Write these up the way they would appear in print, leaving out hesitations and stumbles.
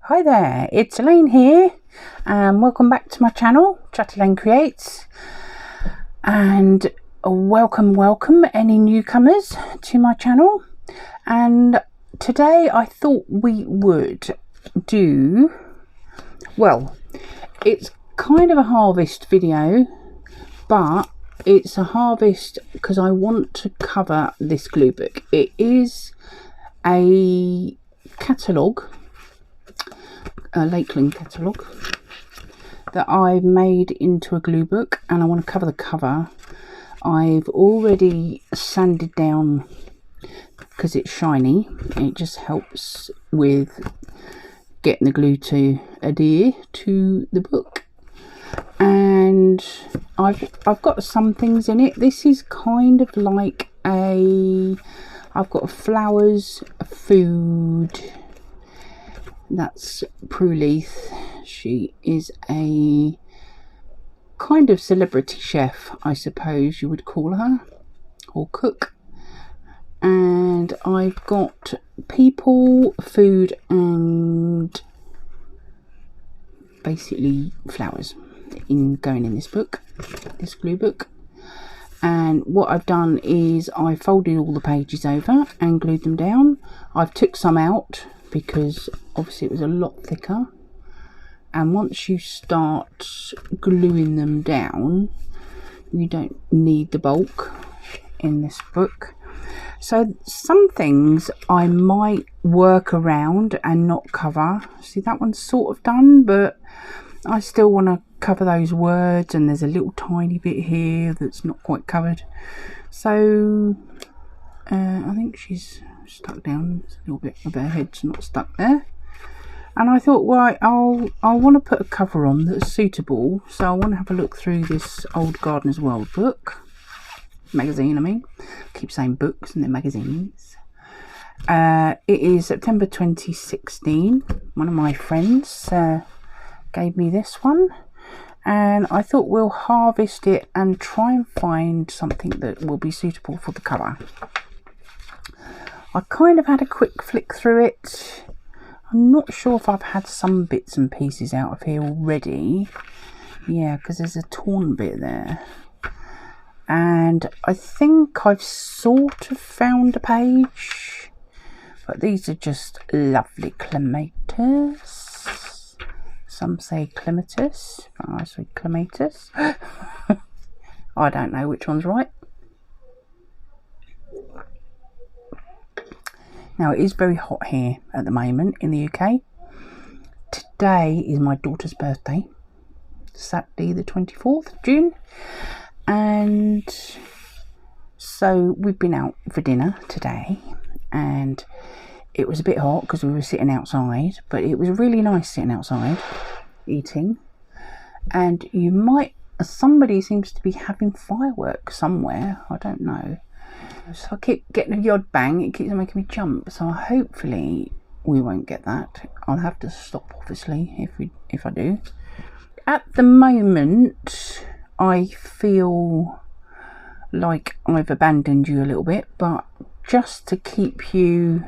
Hi there, it's Elaine here, and welcome back to my channel, Chattylaine Creates, and welcome any newcomers to my channel. And today I thought we would do, well, it's kind of a harvest video, but it's a harvest because I want to cover this glue book. It is a catalogue, a Lately catalogue that I've made into a glue book, and I want to cover the cover. I've already sanded down because it's shiny. It just helps with getting the glue to adhere to the book. And I've got some things in it. This is kind of like I've got flowers, food. That's Prue Leith. She is a kind of celebrity chef, I suppose you would call her, or cook. And I've got people, food, and basically flowers going in this book, this glue book. And what I've done is I folded all the pages over and glued them down. I've took some out because obviously it was a lot thicker, and once you start gluing them down you don't need the bulk in this book. So some things I might work around and not cover. See, that one's sort of done, but I still want to cover those words, and there's a little tiny bit here that's not quite covered. So I think she's stuck down. There's a little bit of her head's not stuck there. And I thought, right, I'll want to put a cover on that's suitable. So I want to have a look through this old Gardener's World book. Magazine, I mean. I keep saying books and they're magazines. It is September 2016. One of my friends gave me this one. And I thought we'll harvest it and try and find something that will be suitable for the cover. I kind of had a quick flick through it. I'm not sure if I've had some bits and pieces out of here already. Yeah, because there's a torn bit there. And I think I've sort of found a page. But these are just lovely clematis. Some say clematis, but I say clematis. I don't know which one's right. Now, it is very hot here at the moment in the UK. Today is my daughter's birthday, Saturday the 24th of June. And so we've been out for dinner today, and it was a bit hot because we were sitting outside, but it was really nice sitting outside eating. And somebody seems to be having fireworks somewhere, I don't know. So I keep getting the odd bang. It keeps making me jump. So hopefully we won't get that. I'll have to stop, obviously, if I do. At the moment, I feel like I've abandoned you a little bit, but just to keep you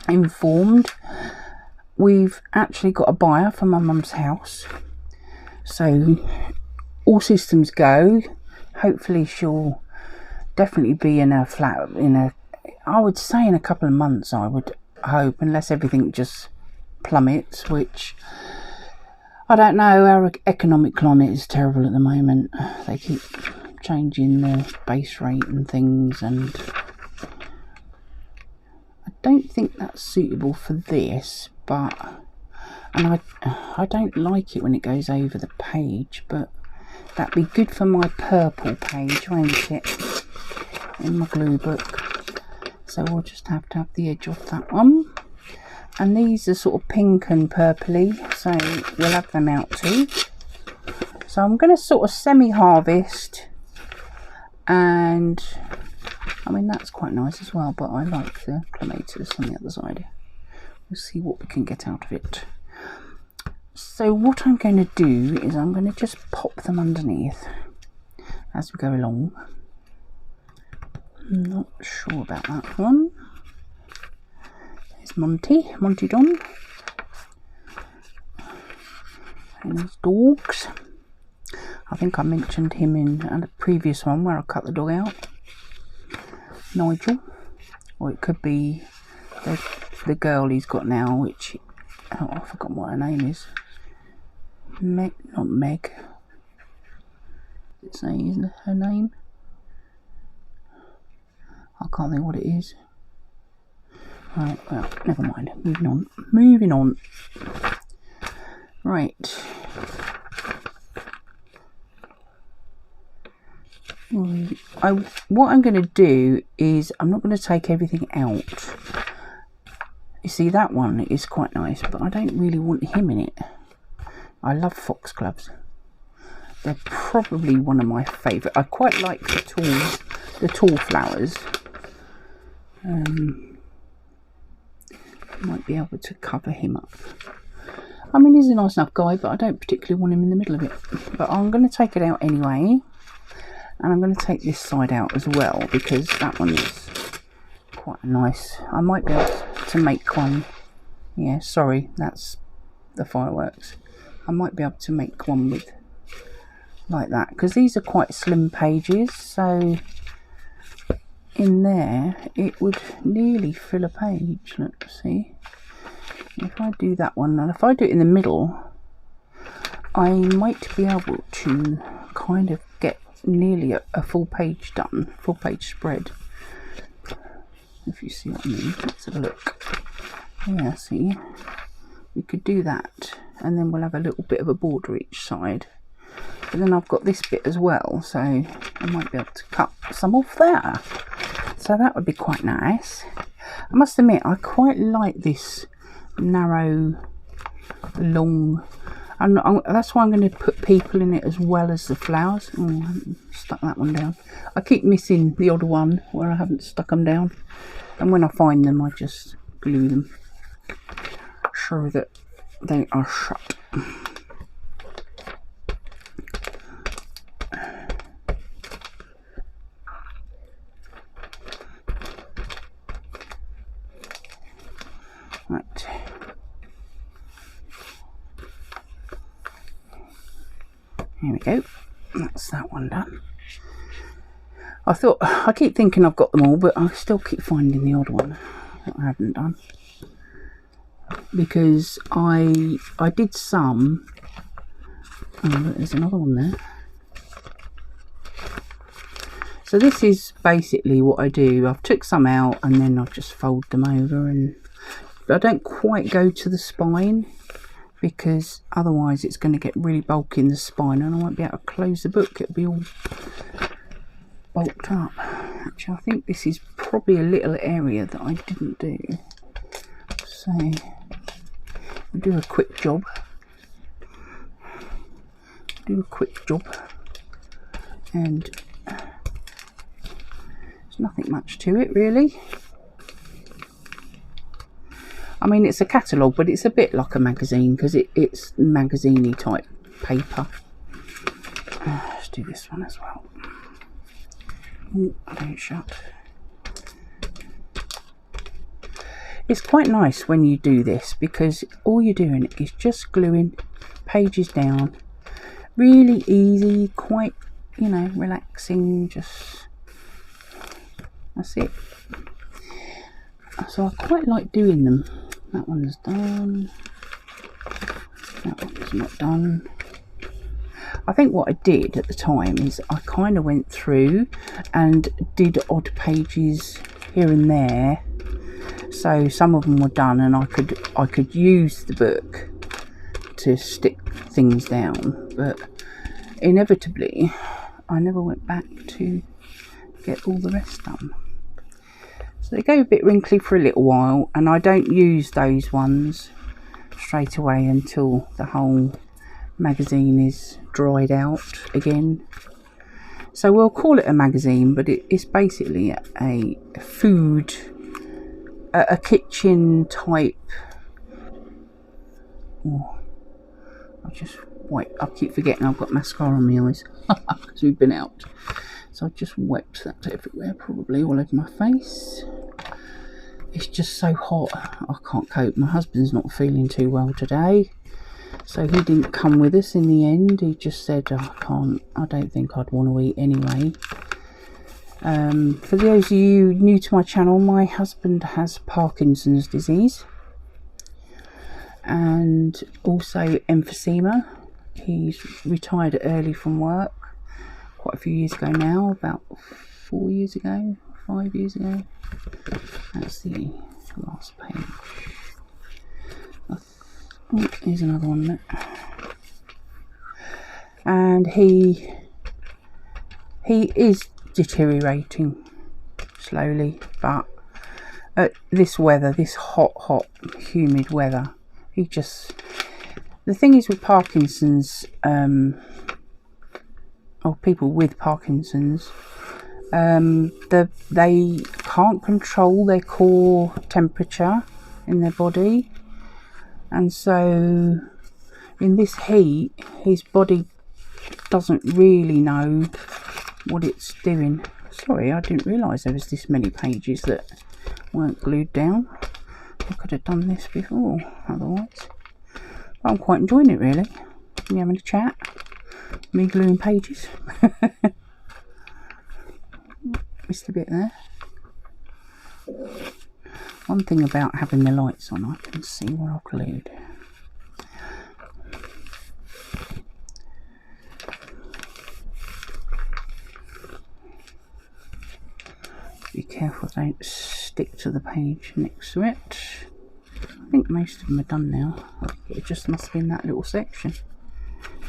informed, we've actually got a buyer for my mum's house. So all systems go. Hopefully she'll definitely be in a flat I would say in a couple of months, I would hope, unless everything just plummets, which I don't know. Our economic climate is terrible at the moment. They keep changing the base rate and things, and I don't think that's suitable for this, and I don't like it when it goes over the page, but that'd be good for my purple page, won't it, in my glue book. So we'll just have to have the edge off that one. And these are sort of pink and purpley, so we'll have them out too. So I'm going to sort of semi-harvest, and I mean that's quite nice as well, but I like the clematis on the other side. We'll see what we can get out of it. So what I'm going to do is I'm going to just pop them underneath as we go along. I'm not sure about that one. There's Monty Don. and his dogs. I think I mentioned him in a previous one where I cut the dog out. Nigel. Or it could be the girl he's got now, which... Oh, I forgot what her name is. Meg, not Meg. It's saying, isn't it her name? I can't think what it is. Right, well, never mind. Moving on. Right. What I'm going to do is I'm not going to take everything out. You see, that one is quite nice, but I don't really want him in it. I love foxgloves. They're probably one of my favourite. I quite like the tall flowers. Might be able to cover him up. I mean, he's a nice enough guy, but I don't particularly want him in the middle of it. But I'm going to take it out anyway. And I'm going to take this side out as well, because that one is quite nice. I might be able to make one. Yeah, sorry, that's the fireworks. I might be able to make one with like that, because these are quite slim pages, so in there it would nearly fill a page. Let's see if I do that one, and if I do it in the middle, I might be able to kind of get nearly a full page done, full page spread, if you see what I mean. Let's have a look. Yeah, see, we could do that, and then we'll have a little bit of a border each side. But then I've got this bit as well, so I might be able to cut some off there. So that would be quite nice. I must admit, I quite like this narrow, long, and that's why I'm going to put people in it as well as the flowers. Oh, I haven't stuck that one down. I keep missing the odd one where I haven't stuck them down, and when I find them I just glue them so that they are shut. Right. Here we go. That's that one done. I keep thinking I've got them all, but I still keep finding the odd one that I haven't done. Because I did some. Oh, there's another one there. So this is basically what I do. I've took some out and then I've just fold them over, and but I don't quite go to the spine, because otherwise it's going to get really bulky in the spine and I won't be able to close the book. It'll be all bulked up. Actually, I think this is probably a little area that I didn't do. So we'll do a quick job. And there's nothing much to it really. I mean, it's a catalogue, but it's a bit like a magazine, because it's magazine-y type paper. Let's do this one as well. Ooh, I don't shut. It's quite nice when you do this, because all you're doing is just gluing pages down. Really easy, quite, you know, relaxing, just, that's it. So I quite like doing them. That one's done. That one's not done. I think what I did at the time is I kind of went through and did odd pages here and there. So some of them were done, and I could use the book to stick things down. But inevitably, I never went back to get all the rest done. So they go a bit wrinkly for a little while, and I don't use those ones straight away until the whole magazine is dried out again. So we'll call it a magazine, but it's basically a food, a kitchen type. Oh, I keep forgetting I've got mascara on my eyes because we've been out. So I've just wiped that everywhere, probably all over my face. It's just so hot, I can't cope. My husband's not feeling too well today, So he didn't come with us in the end. He just said, oh, I don't think I'd want to eat anyway. For those of you new to my channel, my husband has Parkinson's disease and also emphysema. He's retired early from work quite a few years ago now, about 4 years ago, 5 years ago. That's the last page. Oh, here's another one there. And he is deteriorating slowly, but at this weather, this hot humid weather, he just, the thing is with Parkinson's, or people with Parkinson's, they can't control their core temperature in their body, and so in this heat his body doesn't really know what it's doing. Sorry, I didn't realise there was this many pages that weren't glued down. I could have done this before otherwise. I'm quite enjoying it really. Me having a chat, me gluing pages. Missed a bit there. One thing about having the lights on, I can see what I've glued. Be careful don't stick to the page next to it. I think most of them are done now. It just must be in that little section.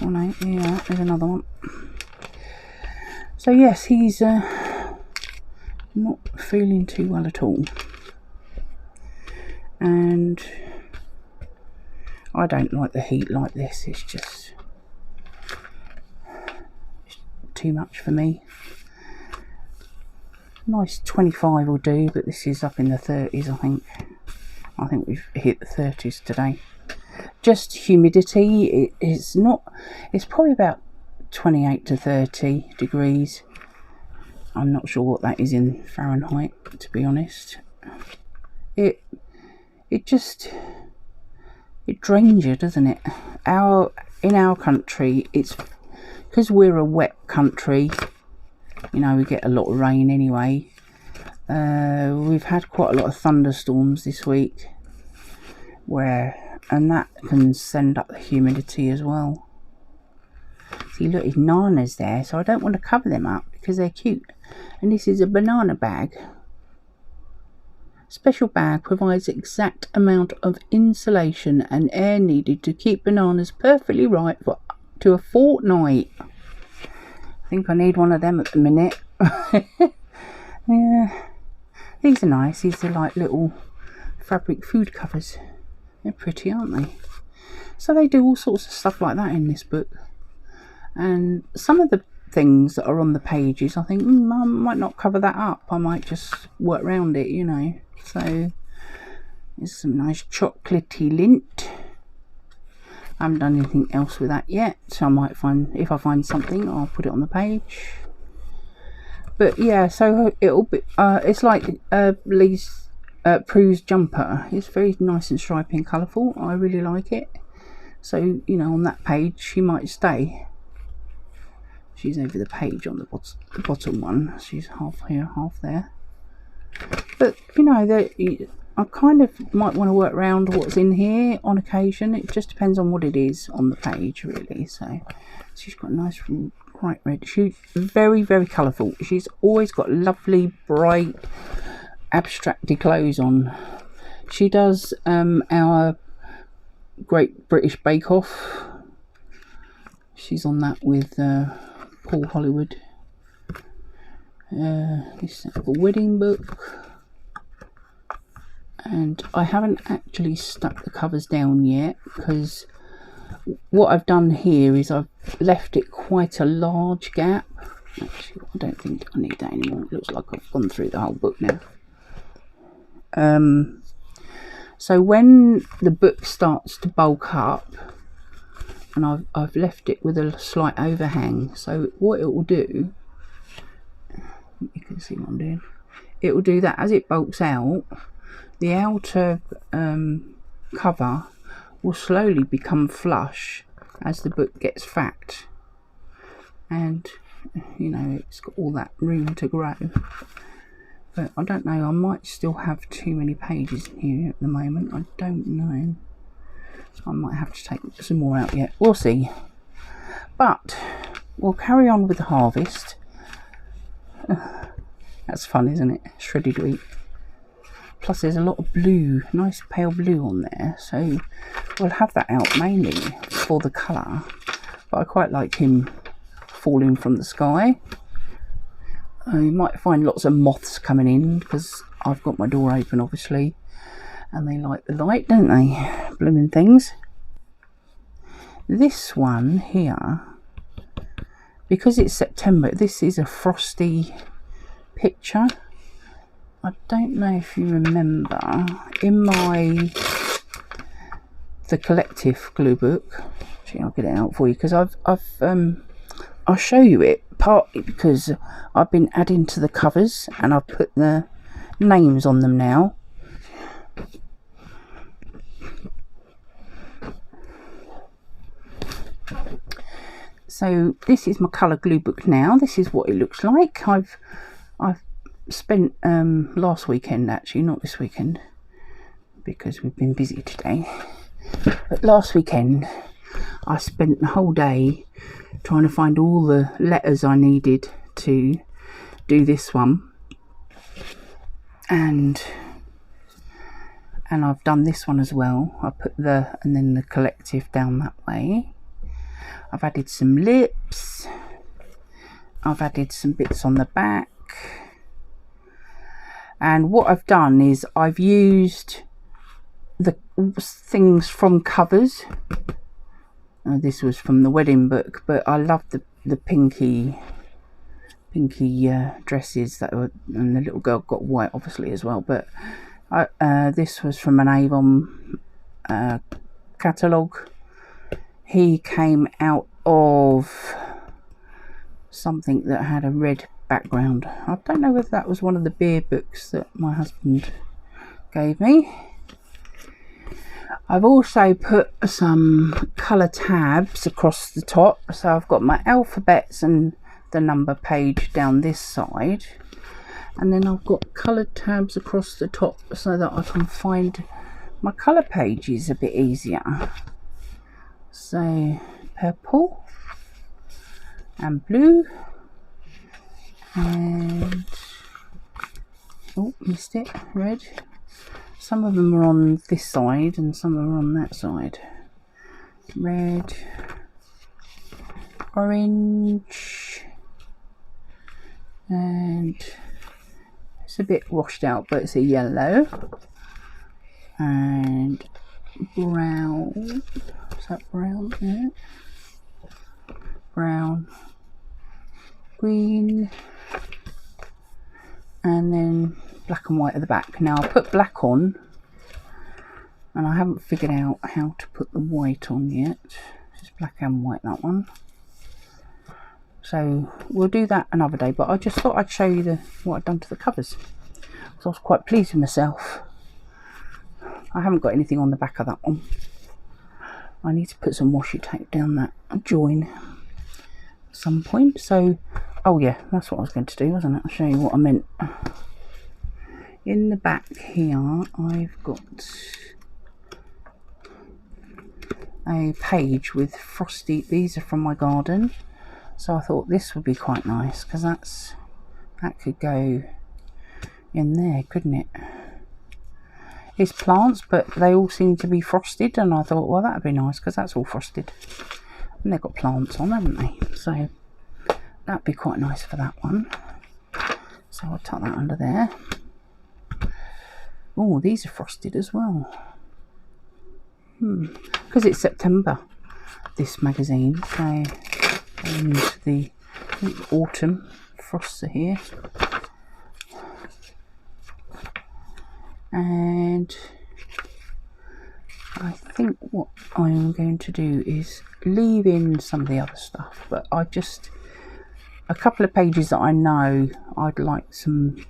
Oh no, yeah, there's another one. So yes, he's not feeling too well at all. And I don't like the heat like this. It's just too much for me. Nice 25 will do, but this is up in the 30s, I think. I think we've hit the 30s today. Just humidity, it's probably about 28 to 30 degrees. I'm not sure what that is in Fahrenheit, to be honest. It drains you, doesn't it? In our country, it's because we're a wet country, you know, we get a lot of rain anyway. We've had quite a lot of thunderstorms this week, and that can send up the humidity as well. See, look, his bananas there, so I don't want to cover them up because they're cute. And this is a banana bag. Special bag provides exact amount of insulation and air needed to keep bananas perfectly ripe for up to a fortnight. I think I need one of them at the minute. Yeah, these are nice. These are like little fabric food covers. They're pretty, aren't they? So they do all sorts of stuff like that in this book. And some of the things that are on the pages, I think, I might not cover that up. I might just work around it, you know. So there's some nice chocolatey lint. I haven't done anything else with that yet, so I might find, if I find something, I'll put it on the page. But yeah, so it'll be it's like Prue's jumper. It's very nice and stripy and colourful. I really like it. So, you know, on that page she might stay. She's over the page on the bottom one. She's half here, half there. But you know, I kind of might want to work around what's in here on occasion. It just depends on what it is on the page, really. So she's got a nice bright red. She's very, very colourful. She's always got lovely, bright, abstracty clothes on. She does our Great British Bake Off. She's on that with Paul Hollywood. This is a wedding book. And I haven't actually stuck the covers down yet, because what I've done here is I've left it quite a large gap. Actually, I don't think I need that anymore. It looks like I've gone through the whole book now. So when the book starts to bulk up, and I've left it with a slight overhang, so what it will do, you can see what I'm doing, it will do that as it bulks out. The outer cover will slowly become flush as the book gets fat, and you know, it's got all that room to grow. But I don't know, I might still have too many pages in here at the moment. I don't know. I might have to take some more out yet. We'll see. But we'll carry on with the harvest. That's fun, isn't it? Shredded wheat. Plus there's a lot of blue, nice pale blue on there. So we'll have that out mainly for the colour. But I quite like him falling from the sky. You might find lots of moths coming in because I've got my door open, obviously, and they like the light, don't they? Blooming things. This one here, because it's September, this is a frosty picture. I don't know if you remember in the collective glue book. Actually, I'll get it out for you because I'll show you it, partly because I've been adding to the covers and I've put the names on them now. So this is my colour glue book now. This is what it looks like. I've spent last weekend, actually, not this weekend because we've been busy today, but last weekend I spent the whole day trying to find all the letters I needed to do this one, and I've done this one as well. I put the and then the collective down that way. I've added some lips, I've added some bits on the back, and what I've done is I've used the things from covers. This was from the wedding book, but I love the pinky dresses that were, and the little girl got white obviously as well, but this was from an Avon catalogue. He came out of something that had a red background. I don't know whether that was one of the beer books that my husband gave me. I've also put some colour tabs across the top, so I've got my alphabets and the number page down this side, and then I've got coloured tabs across the top so that I can find my colour pages a bit easier. So purple and blue, and oh, missed it, red. Some of them are on this side and some are on that side. Red, orange, and it's a bit washed out, but it's a yellow, and brown. Is that brown? Yeah. Brown, green, and then black and white at the back. Now I put black on and I haven't figured out how to put the white on yet. It's black and white, that one. So we'll do that another day, but I just thought I'd show you what I've done to the covers. So I was quite pleased with myself. I haven't got anything on the back of that one. I need to put some washi tape down that join at some point. So, oh yeah, that's what I was going to do, wasn't it? I'll show you what I meant. In the back here, I've got a page with frosty. These are from my garden, so I thought this would be quite nice because that could go in there, couldn't it? It's plants, but they all seem to be frosted, and I thought, well, that'd be nice because that's all frosted, and they've got plants on, haven't they? So that'd be quite nice for that one. So I'll tuck that under there. Oh, these are frosted as well. Because it's September, this magazine, so and the autumn frosts are here. And I think what I'm going to do is leave in some of the other stuff, but I just, a couple of pages that I know I'd like some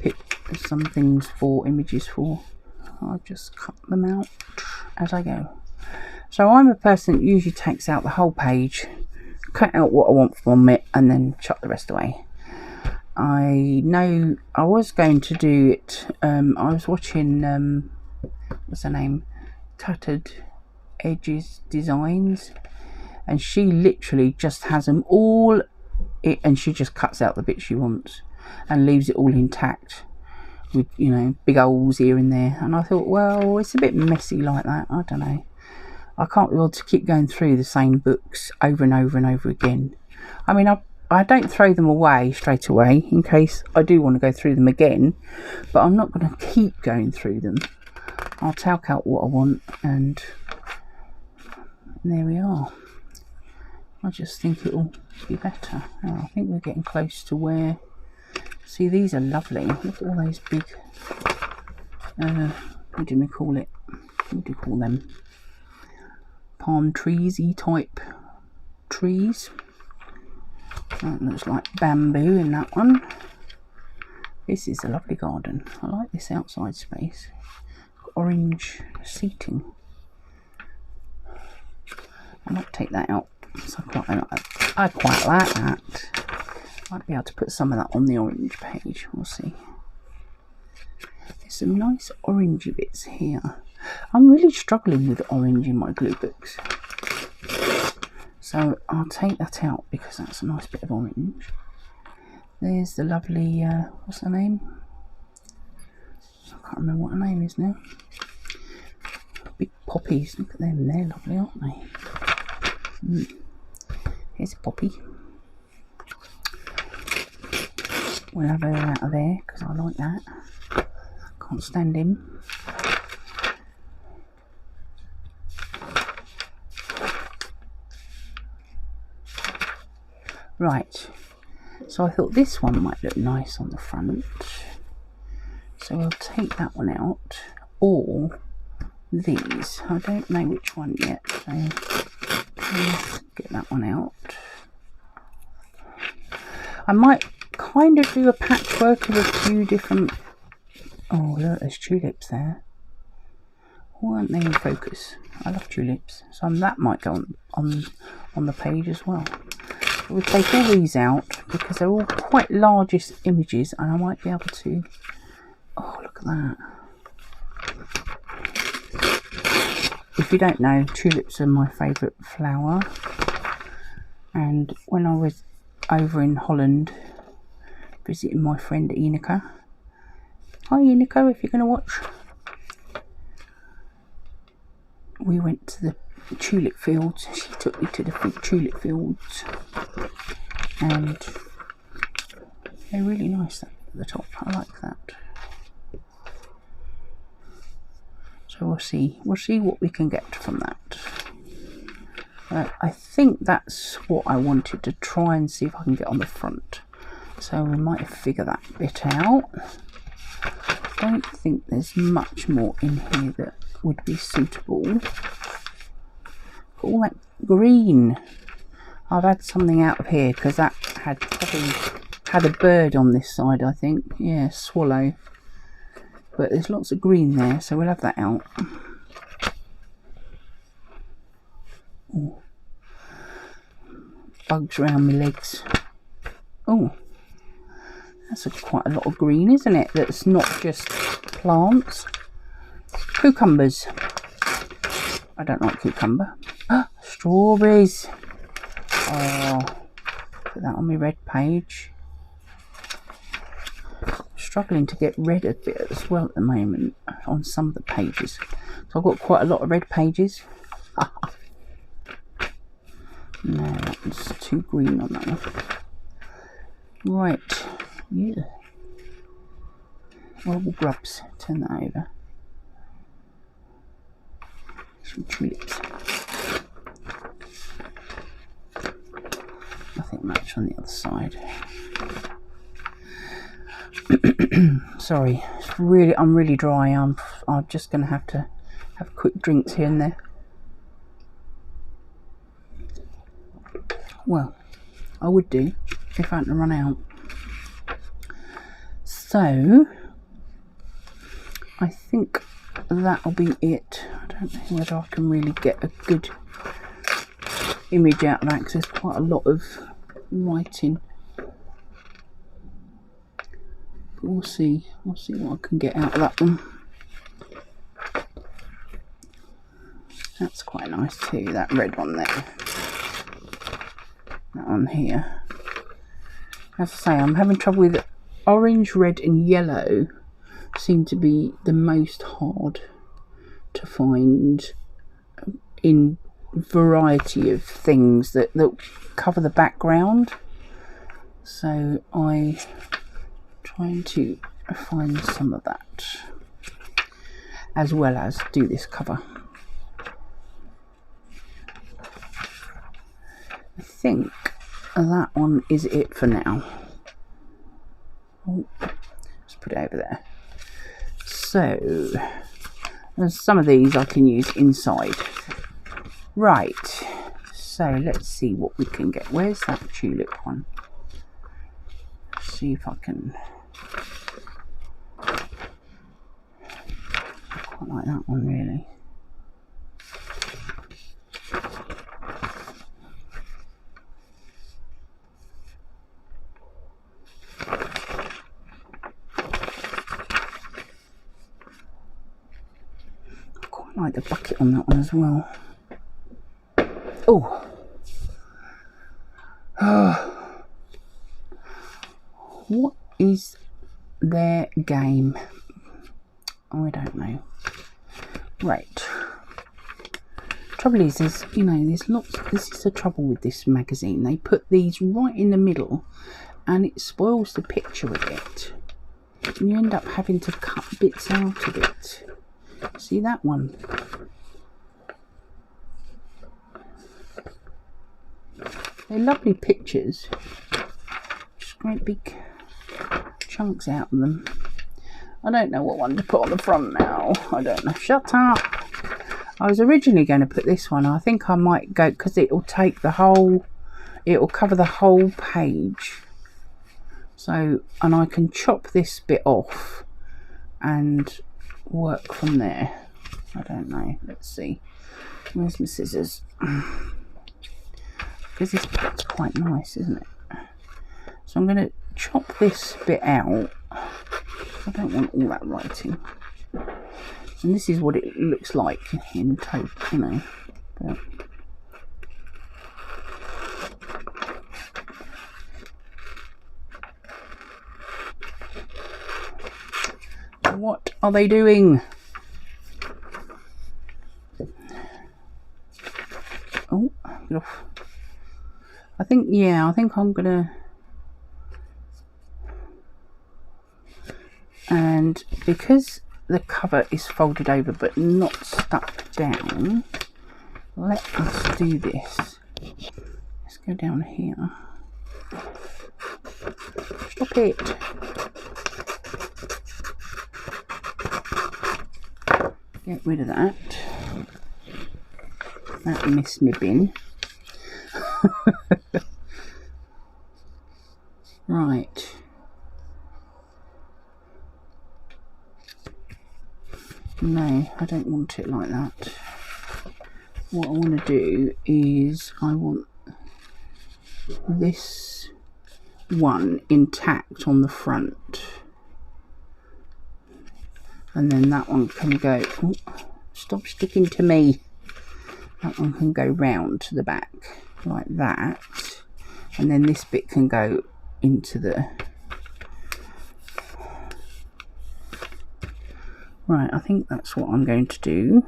things for, images for, I'll just cut them out as I go. So I'm a person that usually takes out the whole page, cut out what I want from it, and then chuck the rest away. I know I was going to do it. I was watching what's her name, Tattered Edges Designs, and she literally just has them all and she just cuts out the bit she wants and leaves it all intact with, you know, big holes here and there. And I thought, well, it's a bit messy like that. I don't know, I can't be able to keep going through the same books over and over and over again. I mean, I don't throw them away straight away in case I do want to go through them again, but I'm not going to keep going through them. I'll take out what I want, and there we are. I just think it'll be better. Oh, I think we're getting close to where... See, these are lovely. Look at all those big... what do we call it? What do you call them? Palm treesy type trees. That looks like bamboo in that one. This is a lovely garden. I like this outside space. Orange seating. I might take that out. So I quite like that. Might be able to put some of that on the orange page. We'll see. There's some nice orangey bits here. I'm really struggling with orange in my glue books. So I'll take that out because that's a nice bit of orange. There's the lovely, what's her name? I can't remember what her name is now. Big poppies, look at them, they're lovely, aren't they? Here's a poppy. We'll have her out of there because I like that. Can't stand him. Right, so I thought this one might look nice on the front, so we'll take that one out, or these. I don't know which one yet, so let's get that one out. I might kind of do a patchwork of a few different... Oh look, there's tulips there. Why aren't they in focus? I love tulips, so that might go on the page as well. We'll take all these out because they're all quite largish images, and I might be able to... Oh, look at that. If you don't know, tulips are my favourite flower, and when I was over in Holland visiting my friend Nicole, hi Nicole, if you're going to watch, we went to the tulip fields. She took me to the tulip fields, and they're really nice at the top. I like that. So we'll see what we can get from that. I think that's what I wanted to try and see if I can get on the front. So we might figure that bit out. I don't think there's much more in here that would be suitable. All that green. I've had something out of here because that had probably had a bird on this side, I think. Yeah, swallow. But there's lots of green there, so we'll have that out. Ooh. Bugs around my legs. Oh, that's quite a lot of green, isn't it? That's not just plants. Cucumbers. I don't like cucumber. Strawberries. Oh, put that on my red page. Struggling to get red a bit as well at the moment on some of the pages. So I've got quite a lot of red pages. No, that was too green on that one. Right, yeah. Horrible grubs. Turn that over. Some tulips. Nothing much on the other side. Sorry, I'm really dry. I'm just going to have quick drinks here and there. Well, I would do if I hadn't run out. So I think that'll be it. I don't know whether I can really get a good image out of that because there's quite a lot of writing. But we'll see what I can get out of that one. That's quite nice too, that red one there. That one here. As I say, I'm having trouble with orange, red and yellow. Seem to be the most hard to find in variety of things that cover the background. So I'm trying to find some of that as well as do this cover. I think that one is it for now. Oh, let's put it over there. So there's some of these I can use inside. Right, so let's see what we can get. Where's that tulip one? Let's see if I can. I quite like that one really. I like the bucket on that one as well. Oh. What is their game? I don't know. Right. Trouble is, there's lots. This is the trouble with this magazine. They put these right in the middle, and it spoils the picture a bit. And you end up having to cut bits out of it. See that one? They're lovely pictures. Just great big chunks out of them. I don't know what one to put on the front now. I don't know. Shut up. I was originally going to put this one. I think I might go because it'll take the whole. It'll cover the whole page. So, and I can chop this bit off and work from there. I don't know. Let's see. Where's my scissors? Because this bit's quite nice, isn't it? So I'm going to chop this bit out. I don't want all that writing. And this is what it looks like in total, But what are they doing? Oh, I think I'm gonna. And because the cover is folded over but not stuck down, let us do this. Let's go down here. Stop it. Get rid of that. That missed me bin. Right. No, I don't want it like that. What I want to do is I want this one intact on the front. And then that one can go, oh, stop sticking to me. That one can go round to the back like that. And then this bit can go into the... Right, I think that's what I'm going to do.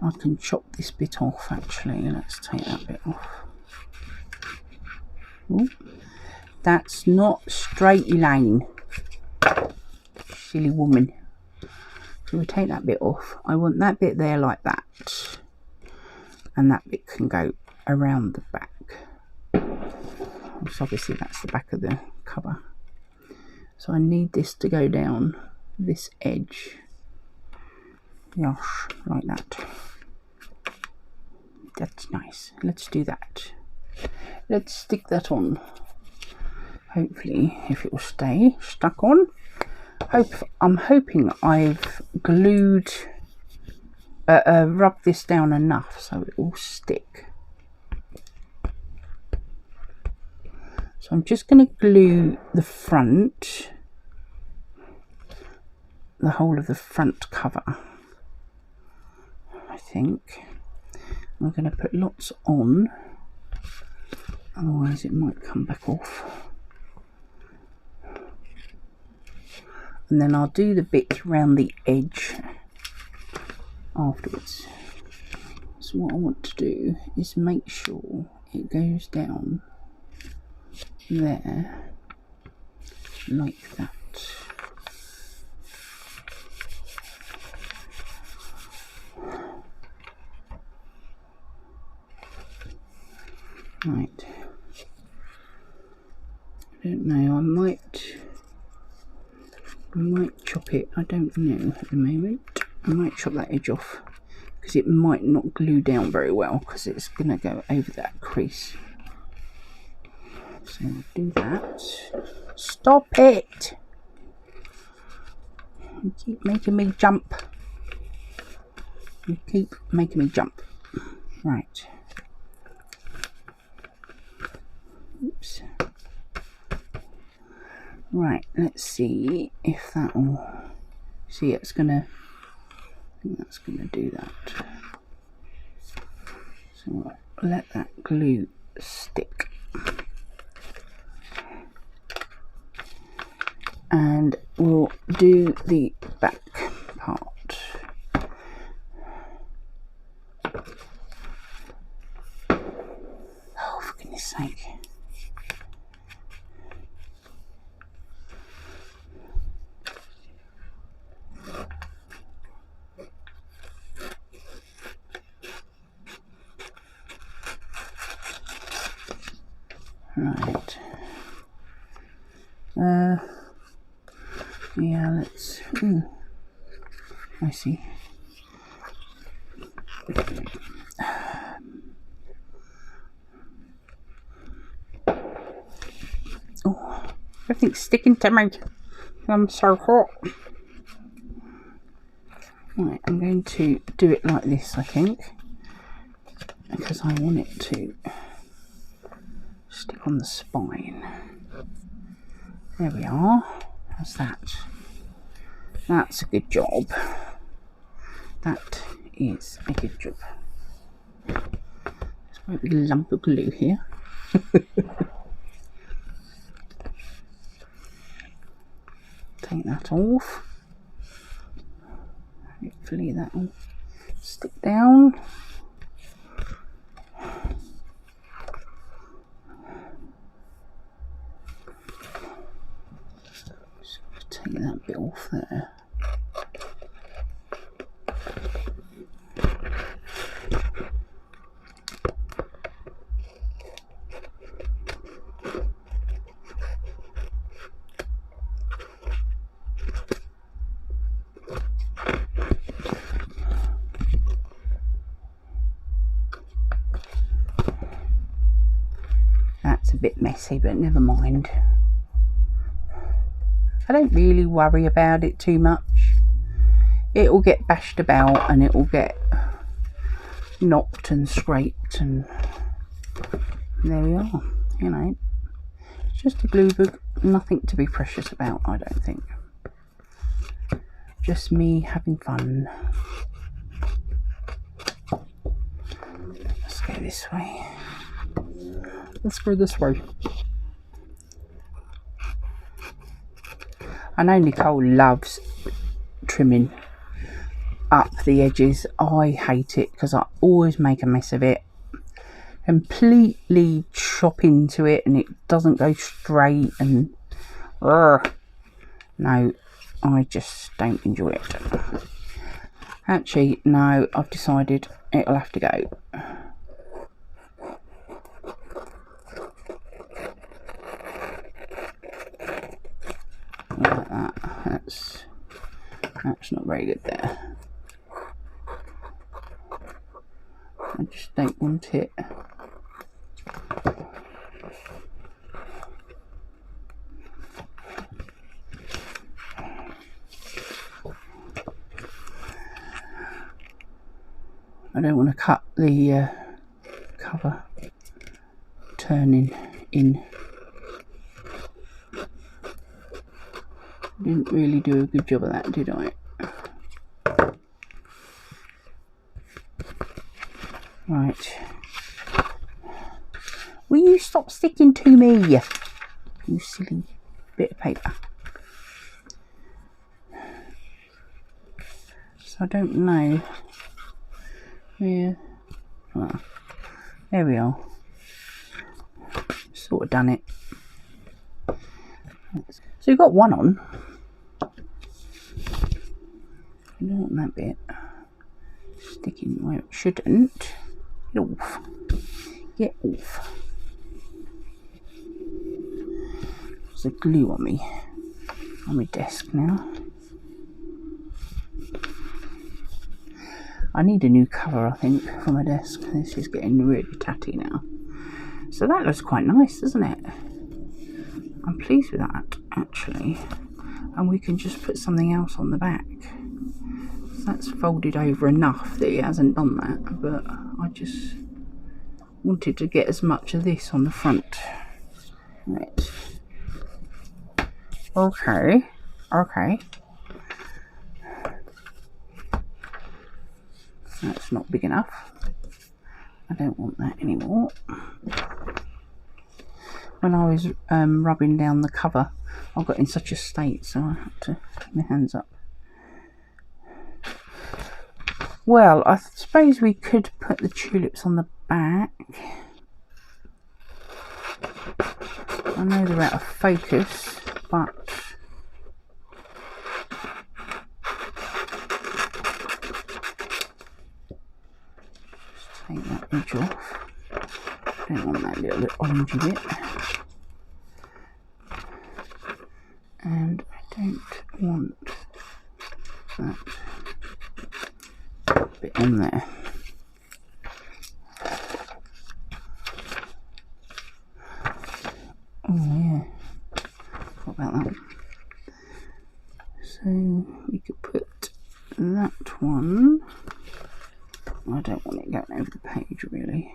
I can chop this bit off actually. Let's take that bit off. Ooh. That's not straight, Elaine. Silly woman. So we'll take that bit off. I want that bit there like that. And that bit can go around the back. So obviously that's the back of the cover. So I need this to go down this edge. Yosh, like that. That's nice. Let's do that. Let's stick that on. Hopefully, if it will stay stuck on. I'm hoping I've glued, rubbed this down enough so it will stick. So I'm just going to glue the front, the whole of the front cover, I think. We're going to put lots on, otherwise it might come back off. And then I'll do the bit around the edge afterwards. So what I want to do is make sure it goes down there like that. Right. I don't know, I might chop it, I don't know at the moment. I might chop that edge off because it might not glue down very well because it's going to go over that crease. So we'll do that. Stop it! You keep making me jump. You keep making me jump. Right. Oops. Right, let's see if that will... See, it's gonna... I think that's gonna do that. So let that glue stick. And we'll do the back part. Oh, for goodness sake. Right. Yeah, let's... I see. Oh, everything's sticking to me. I'm so hot. Right, I'm going to do it like this, I think, because I want it to stick on the spine. There we are. How's that? That's a good job. That is a good job. There's quite a big lump of glue here. Take that off. Hopefully that will stick down. Just take that bit off there. That's a bit messy, but never mind. I don't really worry about it too much. It will get bashed about and it will get knocked and scraped, and there we are. You know, it's just a glue book, nothing to be precious about, I don't think. Just me having fun. Let's go this way. Let's go this way. I know Nicole loves trimming up the edges. I hate it because I always make a mess of it. Completely chop into it and it doesn't go straight, and no, I just don't enjoy it. Actually, no, I've decided it'll have to go. Like that. That's not very good there. I just don't want it. I don't want to cut the cover turning in. Didn't really do a good job of that, did I? Right. Will you stop sticking to me, you silly bit of paper? So I don't know where. Oh, there we are. Sort of done it. So you've got one on. You don't want that bit sticking where it shouldn't. Get off. Get off. There's a glue on me. On my desk now. I need a new cover, I think, for my desk. This is getting really tatty now. So that looks quite nice, doesn't it? I'm pleased with that, actually. And we can just put something else on the back. So that's folded over enough that it hasn't done that, but I just wanted to get as much of this on the front. Right. Okay. Okay. That's not big enough. I don't want that anymore. When I was rubbing down the cover, I got in such a state, so I had to put my hands up. Well, I suppose we could put the tulips on the back. I know they're out of focus, but just take that edge off. Don't want that little orangey bit. And I don't want that bit on there. Oh yeah, what about that? So we could put that one. I don't want it going over the page really.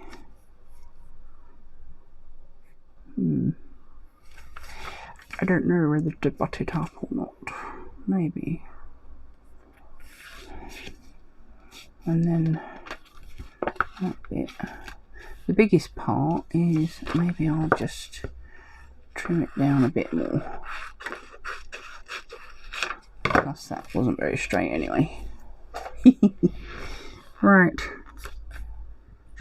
I don't know whether to butt it up or not. Maybe. And then that bit. The biggest part is maybe I'll just trim it down a bit more. Plus that wasn't very straight anyway. Right.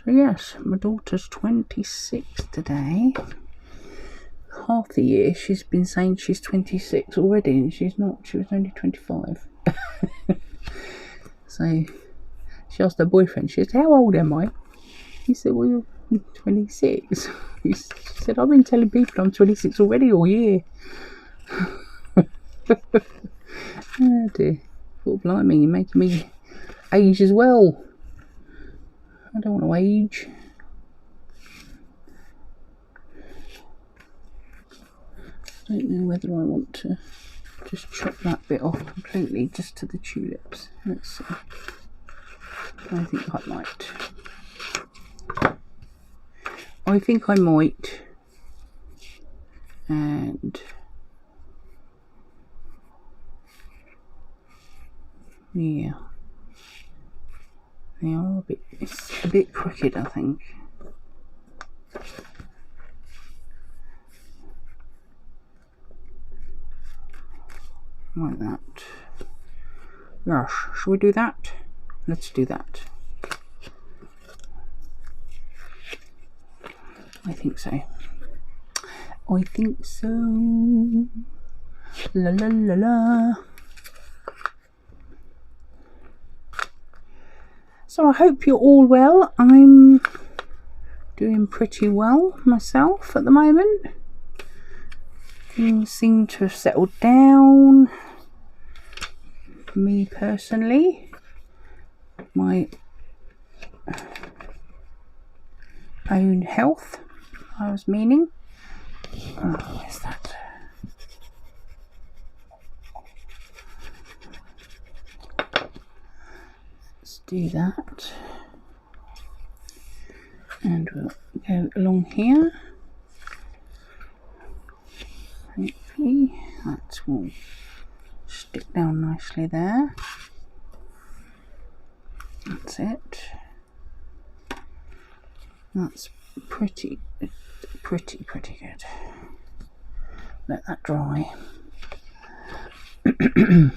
So yes, my daughter's 26 today. Half the year she's been saying she's 26 already, and she's not. She was only 25. So she asked her boyfriend, she said, how old am I? He said, well, you're 26. She said, I've been telling people I'm 26 already all year. Oh dear. Thought, blimey, you're making me age as well. I don't want to age. I don't know whether I want to just chop that bit off completely just to the tulips. Let's see. I think I might. I think I might. And yeah, they are a bit. It's a bit crooked, I think. Like that. Gosh, should we do that? Let's do that. I think so. I think so. La la la la. So I hope you're all well. I'm doing pretty well myself at the moment. Things seem to have settled down. For me personally, my own health, I was meaning. Oh, where's that? Let's do that. And we'll go along here. Hopefully that will stick down nicely there. That's it. That's pretty good. Let that dry. It's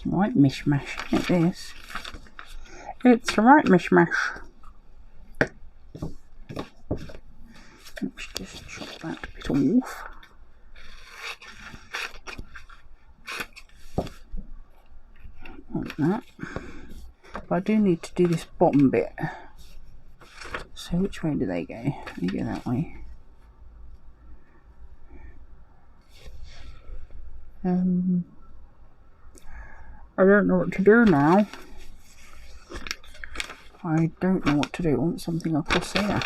the right mishmash, isn't it, this? It's the right mishmash. Let's just chop that bit off. Like that. But I do need to do this bottom bit. So which way do they go? They go that way. I don't know what to do now. I don't know what to do. I want something across here.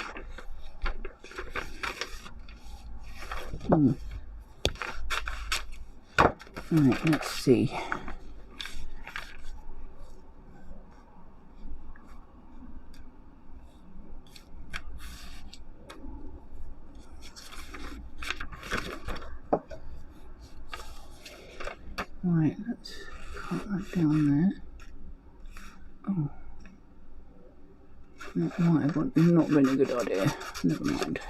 Right, let's see. Right, let's cut that down there. Oh, that might have not been a good idea. Never mind.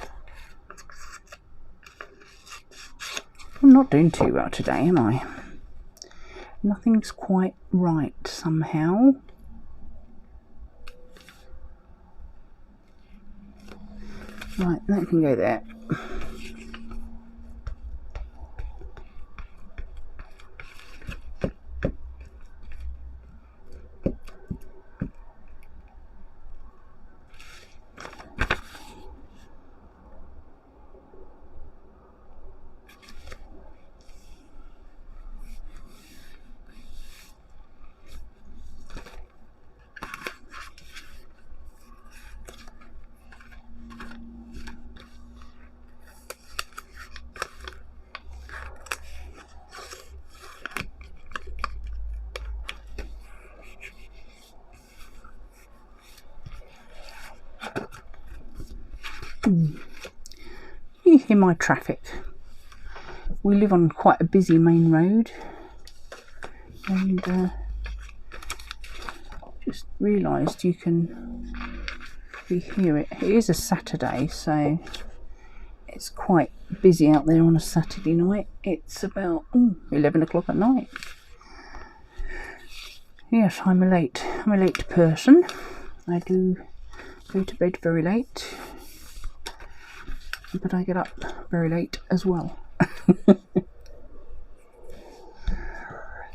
I'm not doing too well today, am I? Nothing's quite right somehow. Right, that can go there. You hear my traffic. We live on quite a busy main road, and just realised you can hear it. It is a Saturday, so it's quite busy out there on a Saturday night. It's about 11 o'clock at night. Yes, I'm a late person. I do go to bed very late, but I get up very late as well.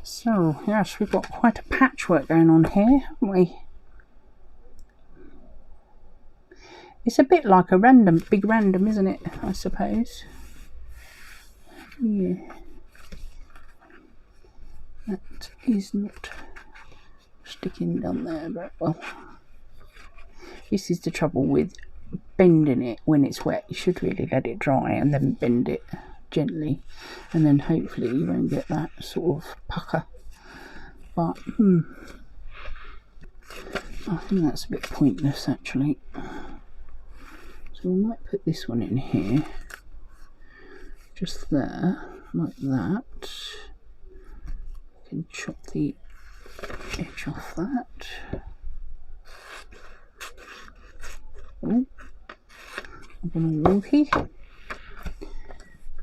So, yes, we've got quite a patchwork going on here, haven't we? It's a bit like a big random, isn't it, I suppose? Yeah. That is not sticking down there very well. This is the trouble with bending it when it's wet. You should really let it dry and then bend it gently, and then hopefully you won't get that sort of pucker. But I think that's a bit pointless actually. So we might put this one in here, just there, like that. You can chop the edge off that. Oh, I'm going to wonky.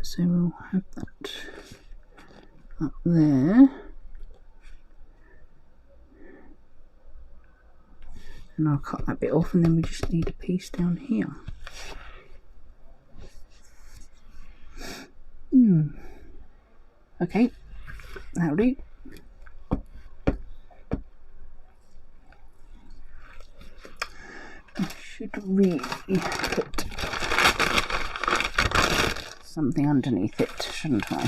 So we'll have that up there. And I'll cut that bit off, and then we just need a piece down here. Okay, that'll do. I should really put something underneath it, shouldn't I?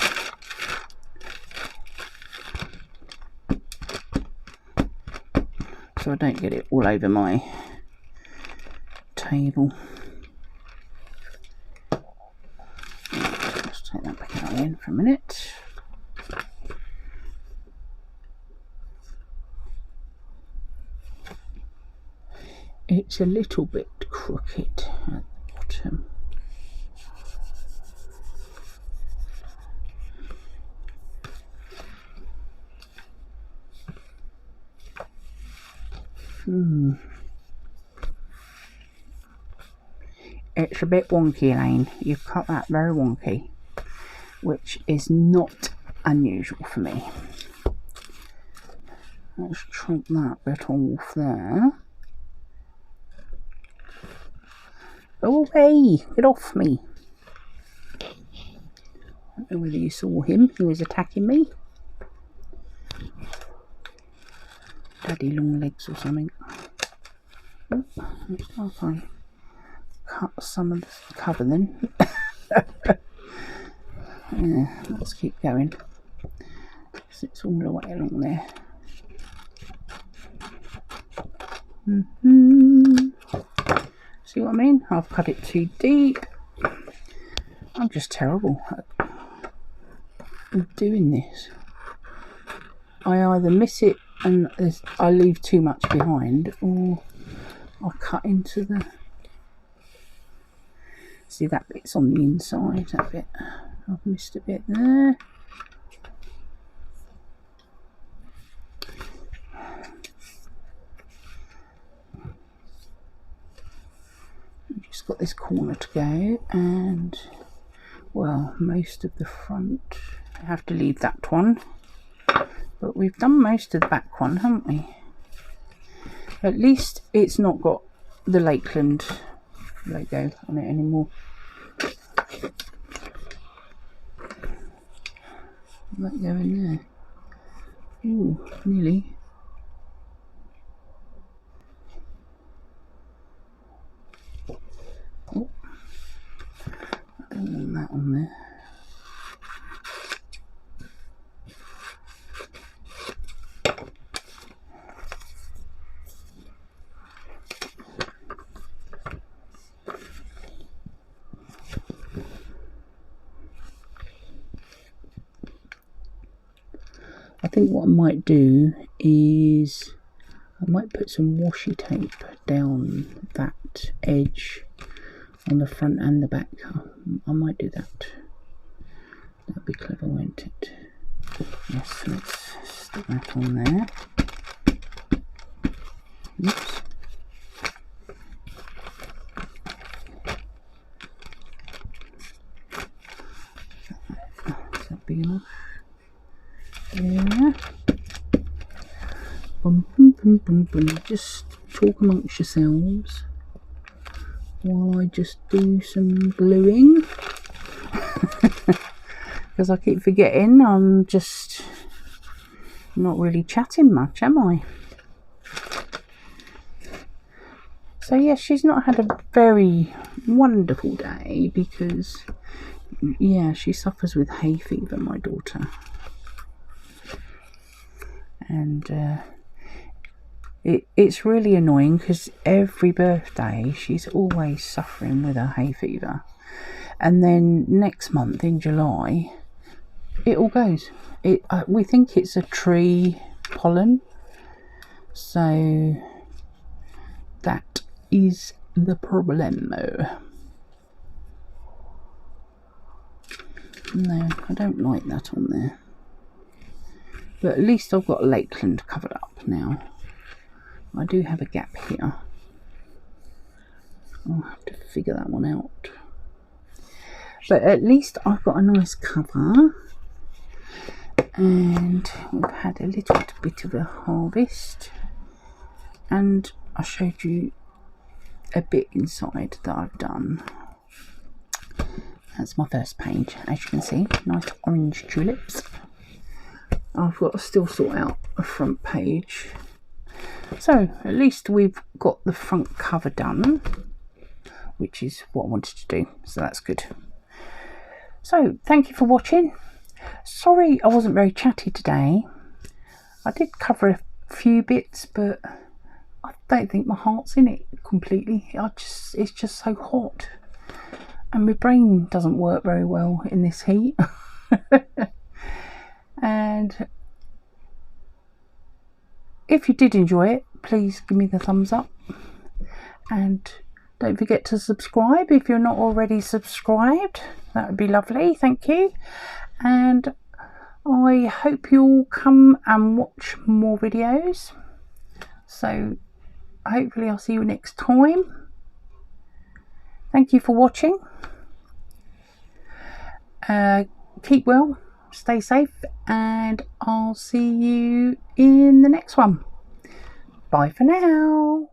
So I don't get it all over my table. Let's take that back out in for a minute. it's a little bit crooked at the bottom. It's a bit wonky, Elaine. You've cut that very wonky, which is not unusual for me. Let's chop that bit off there. Go away! Get off me! I don't know whether you saw him. He was attacking me. Daddy long legs or something. Oh, looks like I cut some of the cover then. Yeah, let's keep going. It's all the way along there. See what I mean? I've cut it too deep. I'm just terrible at doing this. I either miss it and I leave too much behind, or I cut into the... See, that bit's on the inside, that bit. I've missed a bit there. Just got this corner to go, and well, most of the front. I have to leave that one, but we've done most of the back one, haven't we? At least it's not got the Lakeland logo on it anymore. Let go in there. Ooh, nearly. Oh, I don't want that on there. I think what I might do is I might put some washi tape down that edge on the front and the back. I might do that. That'd be clever, won't it? Yes, let's stick that on there. Oops. Is that big enough? Yeah. Boom, boom, boom, boom, boom. Just talk amongst yourselves while I just do some gluing. Because I keep forgetting I'm just not really chatting much, am I? So yes, she's not had a very wonderful day because, yeah, she suffers with hay fever, my daughter. And it's really annoying because every birthday she's always suffering with her hay fever, and then next month in July it all goes. We think it's a tree pollen, so that is the problemo. No, I don't like that on there. But at least I've got Lakeland covered up now. I do have a gap here. I'll have to figure that one out. But at least I've got a nice cover. And we've had a little bit of a harvest. And I showed you a bit inside that I've done. That's my first page, as you can see. Nice orange tulips. I've got to still sort out a front page. So at least we've got the front cover done, which is what I wanted to do, so that's good. So thank you for watching. Sorry I wasn't very chatty today. I did cover a few bits, but I don't think my heart's in it completely. It's just so hot, and my brain doesn't work very well in this heat. And if you did enjoy it, please give me the thumbs up. And don't forget to subscribe if you're not already subscribed. That would be lovely, thank you. And I hope you'll come and watch more videos. So hopefully I'll see you next time. Thank you for watching. Keep well, stay safe, and I'll see you in the next one. Bye for now.